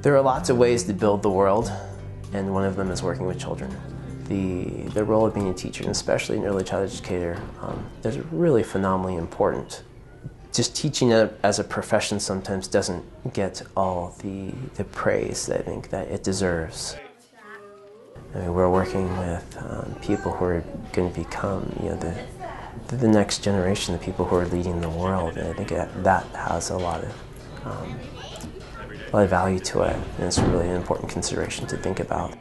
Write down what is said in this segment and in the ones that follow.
There are lots of ways to build the world, and one of them is working with children. The role of being a teacher, and especially an early child educator, is really phenomenally important. Just teaching it as a profession sometimes doesn't get all the praise that I think that it deserves. I mean, we're working with people who are going to become, the next generation, the people who are leading the world, and I think that has a lot of value to it, and it's really an important consideration to think about.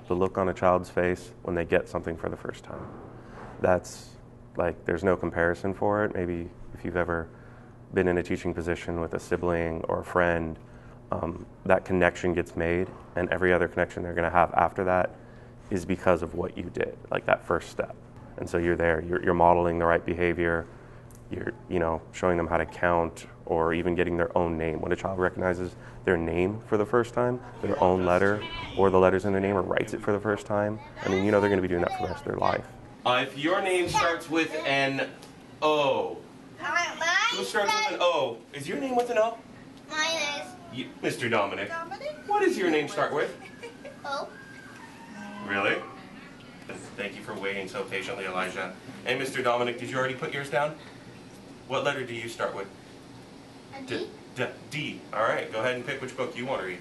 The look on a child's face when they get something for the first time. That's like, there's no comparison for it. Maybe if you've ever been in a teaching position with a sibling or a friend, that connection gets made, and every other connection they're going to have after that is because of what you did, like that first step. And so you're there, you're modeling the right behavior, you're showing them how to count, or even getting their own name. When a child recognizes their name for the first time, their own letter, or the letters in their name, or writes it for the first time, I mean, they're going to be doing that for the rest of their life. If your name starts with an O, who starts with an O? Is your name with an O? Mine is. Mr. Dominic. What does your name start with? O. Really? Thank you for waiting so patiently, Elijah. And Mr. Dominic, did you already put yours down? What letter do you start with? A D. D. All right, go ahead and pick which book you want to read.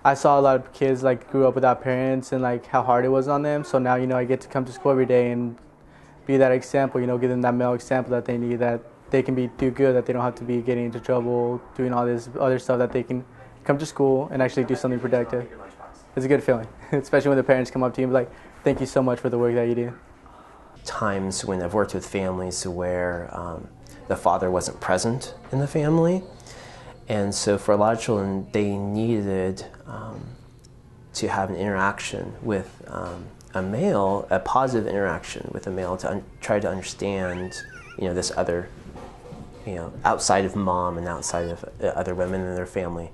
I saw a lot of kids grew up without parents and how hard it was on them. So now I get to come to school every day and be that example. Give them that male example that they need, that they can do good, that they don't have to be getting into trouble, doing all this other stuff, that they can come to school and actually do something productive. It's a good feeling, especially when the parents come up to you and be like, "Thank you so much for the work that you do." Times when I've worked with families where the father wasn't present in the family, and so for a lot of children they needed to have an interaction with a male, a positive interaction with a male, to try to understand this other, outside of mom and outside of other women in their family.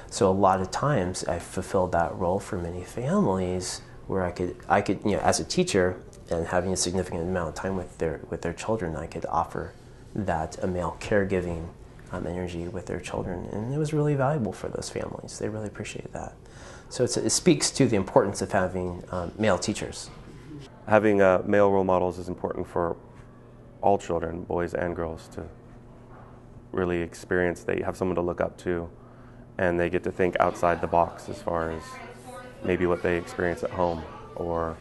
So a lot of times I fulfilled that role for many families where I could as a teacher, and having a significant amount of time with their children, I could offer that a male caregiving energy with their children, and it was really valuable for those families. They really appreciate that. So it speaks to the importance of having male teachers. Having male role models is important for all children, boys and girls, to really experience. They have someone to look up to, and they get to think outside the box as far as maybe what they experience at home or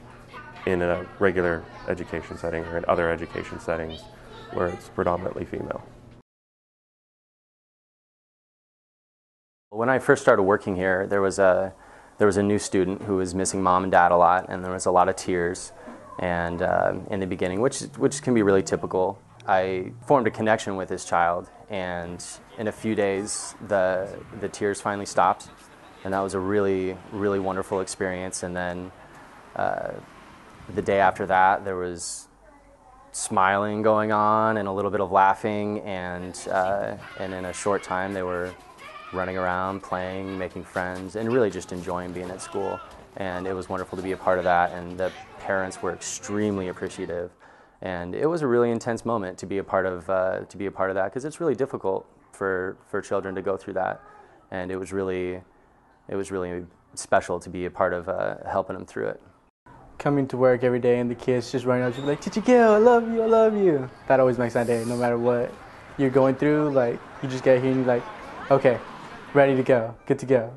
in a regular education setting or in other education settings where it's predominantly female. When I first started working here, there was a new student who was missing mom and dad a lot, and there was a lot of tears and in the beginning, which can be really typical. I formed a connection with this child, and in a few days the tears finally stopped, and that was a really, really wonderful experience. And then the day after that, there was smiling going on and a little bit of laughing, and in a short time they were running around, playing, making friends, and really just enjoying being at school. And it was wonderful to be a part of that, and the parents were extremely appreciative. And it was a really intense moment to be a part of that, because it's really difficult for children to go through that. And it was really special to be a part of helping them through it. Coming to work every day and the kids just running up to me like, "Teacher Gil, I love you, I love you." That always makes my day. No matter what you're going through, you just get here and you're like, okay, ready to go, good to go.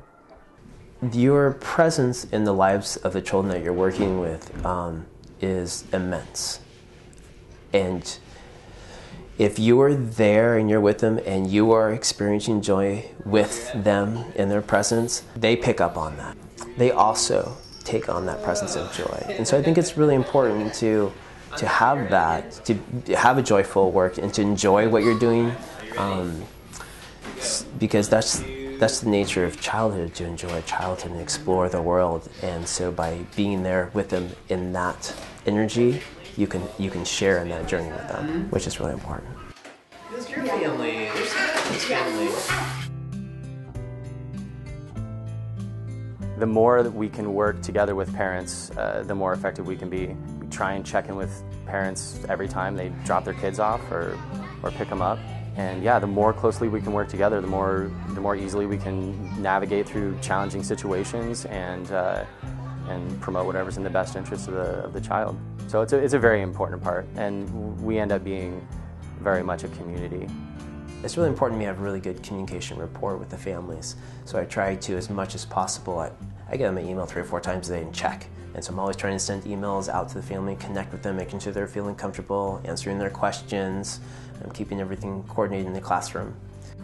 Your presence in the lives of the children that you're working with is immense. And if you are there and you're with them and you are experiencing joy with them in their presence, they pick up on that. They also take on that presence of joy. And so I think it's really important to have that, to have a joyful work and to enjoy what you're doing, because that's the nature of childhood, to enjoy childhood and explore the world. And so by being there with them in that energy, you can share in that journey with them, which is really important. This is your family. There's Sam's family. The more that we can work together with parents, the more effective we can be. We try and check in with parents every time they drop their kids off or pick them up, And yeah, the more closely we can work together, the more easily we can navigate through challenging situations and promote whatever's in the best interest of the child. So it's a very important part, and we end up being very much a community. It's really important to me to have really good communication rapport with the families. So I try to, as much as possible, I get them an email 3 or 4 times a day and check. And so I'm always trying to send emails out to the family, connect with them, making sure they're feeling comfortable, answering their questions, and keeping everything coordinated in the classroom.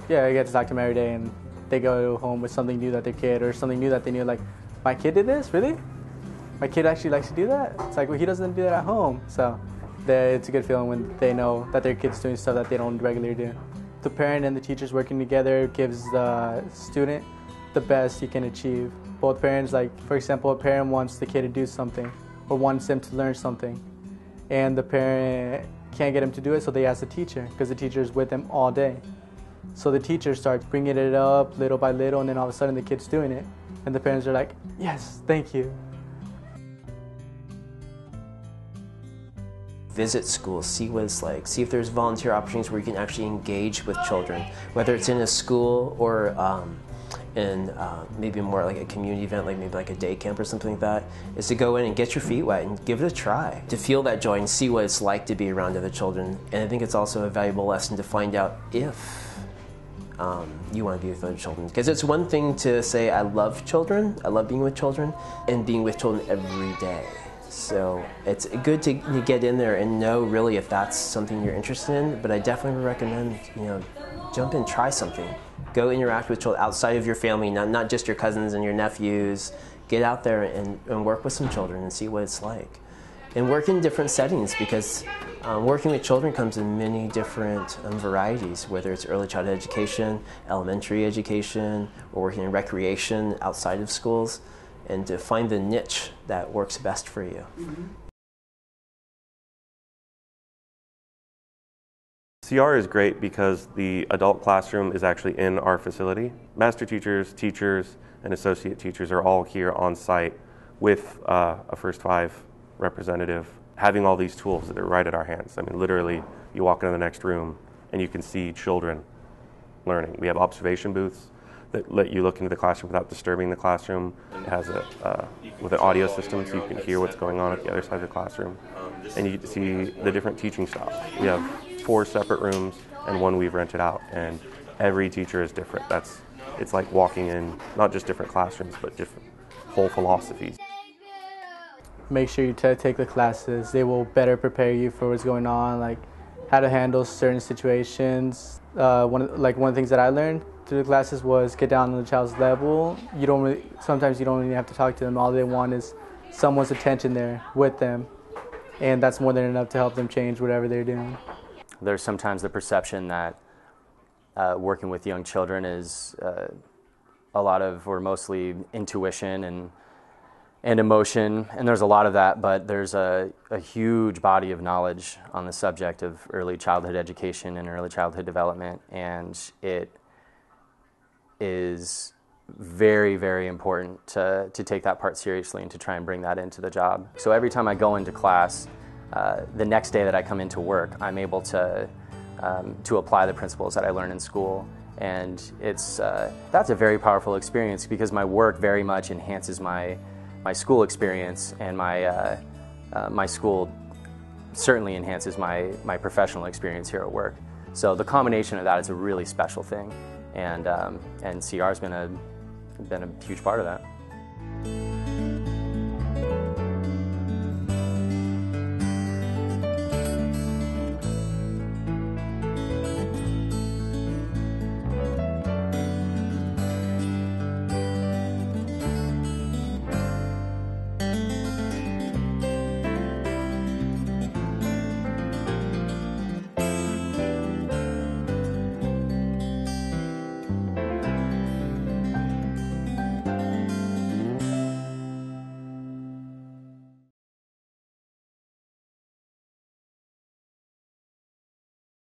Yeah, I get to talk to them every day, and they go home with something new that their kid, or something new that they knew, like, my kid did this? Really? My kid actually likes to do that? It's like, well, he doesn't do that at home. So it's a good feeling when they know that their kid's doing stuff that they don't regularly do. The parent and the teachers working together gives the student the best he can achieve. Both parents, like, for example, a parent wants the kid to do something or wants them to learn something, and the parent can't get him to do it, so they ask the teacher, because the teacher is with them all day. So the teacher starts bringing it up little by little, and then all of a sudden the kid's doing it, and the parents are like, yes, thank you. Visit schools, see what it's like, see if there's volunteer opportunities where you can actually engage with children, whether it's in a school or in maybe more like a community event, like maybe like a day camp or something like that, is to go in and get your feet wet and give it a try, to feel that joy and see what it's like to be around other children. And I think it's also a valuable lesson to find out if you want to be with other children. Because it's one thing to say, I love children, I love being with children, and being with children every day. So it's good to get in there and know really if that's something you're interested in, but I definitely recommend, jump in, try something. Go interact with children outside of your family, not just your cousins and your nephews. Get out there and work with some children and see what it's like. And work in different settings, because working with children comes in many different varieties, whether it's early childhood education, elementary education, or working in recreation outside of schools, and to find the niche that works best for you. CR is great because the adult classroom is actually in our facility. Master teachers, teachers, and associate teachers are all here on site with a First 5 representative, having all these tools that are right at our hands. I mean, literally, you walk into the next room and you can see children learning. We have observation booths that let you look into the classroom without disturbing the classroom. It has with an audio system, so you can hear what's going on at the other side of the classroom. And you get to see the different teaching styles. We have 4 separate rooms and 1 we've rented out, and every teacher is different. It's like walking in not just different classrooms, but different whole philosophies. Make sure you take the classes. They will better prepare you for what's going on, like how to handle certain situations. One of the things that I learned through the classes was get down on the child's level. Sometimes you don't really have to talk to them. All they want is someone's attention there with them, and that's more than enough to help them change whatever they're doing. There's sometimes the perception that working with young children is a lot of, or mostly, intuition and emotion, and there's a lot of that, but there's a huge body of knowledge on the subject of early childhood education and early childhood development, and it is very, very important to take that part seriously and to try and bring that into the job. So every time I go into class, the next day that I come into work, I'm able to apply the principles that I learned in school, and that's a very powerful experience, because my work very much enhances my school experience, and my school certainly enhances my professional experience here at work. So the combination of that is a really special thing, and CR's been a huge part of that.